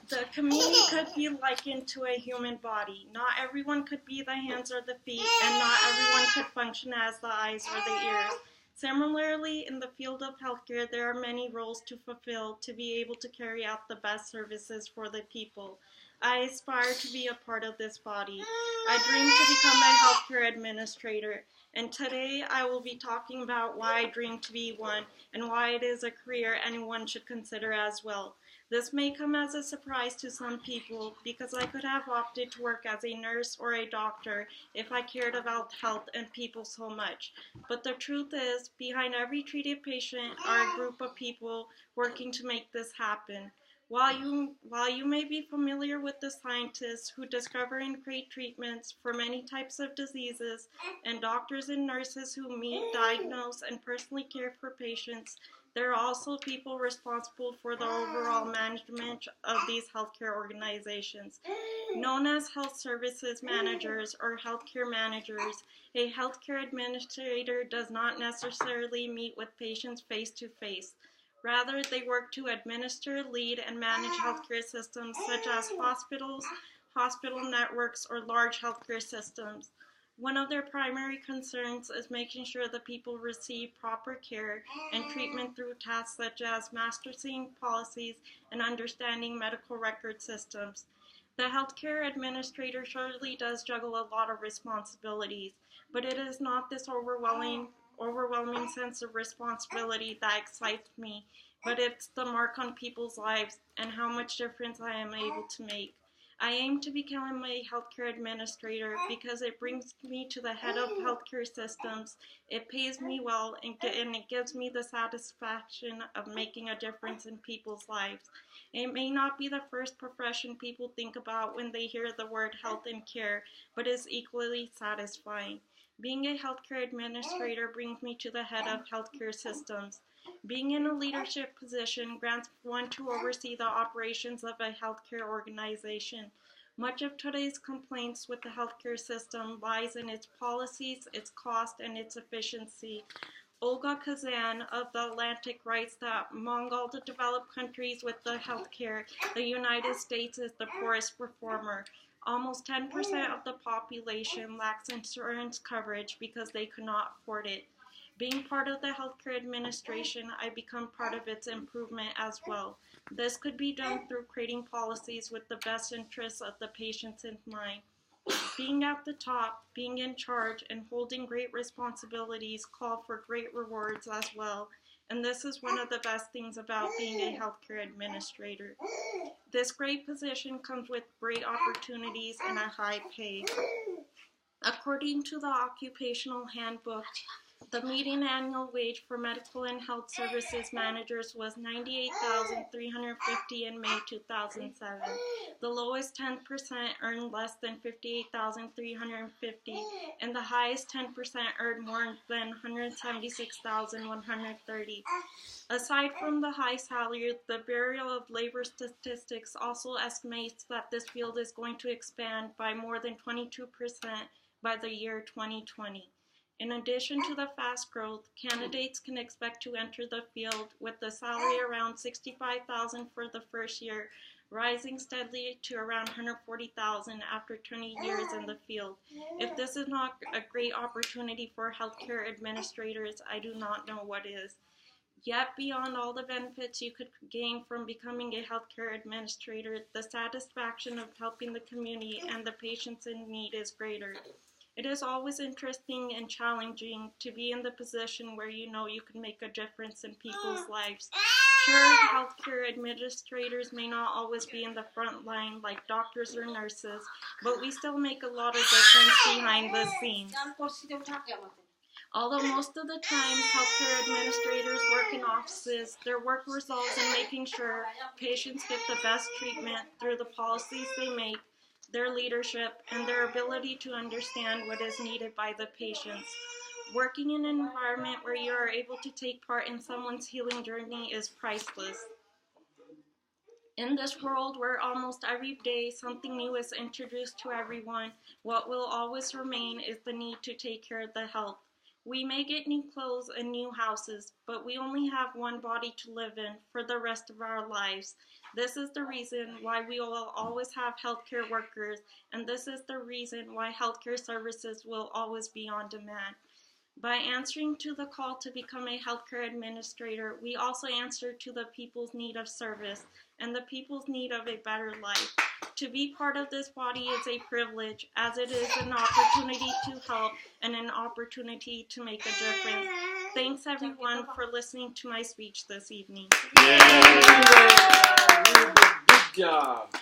The community could be likened to a human body. Not everyone could be the hands or the feet, and not everyone could function as the eyes or the ears. Similarly, in the field of healthcare, there are many roles to fulfill to be able to carry out the best services for the people. I aspire to be a part of this body. I dream to become a healthcare administrator, and today I will be talking about why I dream to be one and why it is a career anyone should consider as well. This may come as a surprise to some people because I could have opted to work as a nurse or a doctor if I cared about health and people so much. But the truth is, behind every treated patient are a group of people working to make this happen. While you may be familiar with the scientists who discover and create treatments for many types of diseases, and doctors and nurses who meet, diagnose, and personally care for patients, there are also people responsible for the overall management of these healthcare organizations. Known as health services managers or healthcare managers, a healthcare administrator does not necessarily meet with patients face to face. Rather, they work to administer, lead, and manage healthcare systems such as hospitals, hospital networks, or large healthcare systems. One of their primary concerns is making sure that people receive proper care and treatment through tasks such as mastering policies and understanding medical record systems. The healthcare administrator surely does juggle a lot of responsibilities, but it is not this overwhelming sense of responsibility that excites me, but it's the mark on people's lives and how much difference I am able to make. I aim to become a healthcare administrator because it brings me to the head of healthcare systems, it pays me well, and it gives me the satisfaction of making a difference in people's lives. It may not be the first profession people think about when they hear the word health and care, but is equally satisfying. Being a healthcare administrator brings me to the head of healthcare systems. Being in a leadership position grants one to oversee the operations of a healthcare organization. Much of today's complaints with the healthcare system lies in its policies, its cost, and its efficiency. Olga Kazan of The Atlantic writes that among all the developed countries with the healthcare, the United States is the poorest performer. Almost 10% of the population lacks insurance coverage because they could not afford it. Being part of the healthcare administration, I become part of its improvement as well. This could be done through creating policies with the best interests of the patients in mind. Being at the top, being in charge, and holding great responsibilities call for great rewards as well. And this is one of the best things about being a healthcare administrator. This great position comes with great opportunities and a high pay. According to the Occupational Handbook, the median annual wage for medical and health services managers was $98,350 in May 2007. The lowest 10% earned less than $58,350, and the highest 10% earned more than $176,130. Aside from the high salary, the Bureau of Labor Statistics also estimates that this field is going to expand by more than 22% by the year 2020. In addition to the fast growth, candidates can expect to enter the field with the salary around $65,000 for the first year, rising steadily to around $140,000 after 20 years in the field. If this is not a great opportunity for healthcare administrators, I do not know what is. Yet, beyond all the benefits you could gain from becoming a healthcare administrator, the satisfaction of helping the community and the patients in need is greater. It is always interesting and challenging to be in the position where you know you can make a difference in people's lives. Sure, healthcare administrators may not always be in the front line like doctors or nurses, but we still make a lot of difference behind the scenes. Although most of the time healthcare administrators work in offices, their work results in making sure patients get the best treatment through the policies they make, their leadership, and their ability to understand what is needed by the patients. Working in an environment where you are able to take part in someone's healing journey is priceless. In this world where almost every day something new is introduced to everyone, what will always remain is the need to take care of the health. We may get new clothes and new houses, but we only have one body to live in for the rest of our lives. This is the reason why we will always have healthcare workers, and this is the reason why healthcare services will always be on demand. By answering to the call to become a healthcare administrator, we also answer to the people's need of service and the people's need of a better life. To be part of this body is a privilege, as it is an opportunity to help and an opportunity to make a difference. Thanks everyone for listening to my speech this evening. Yeah. Good job.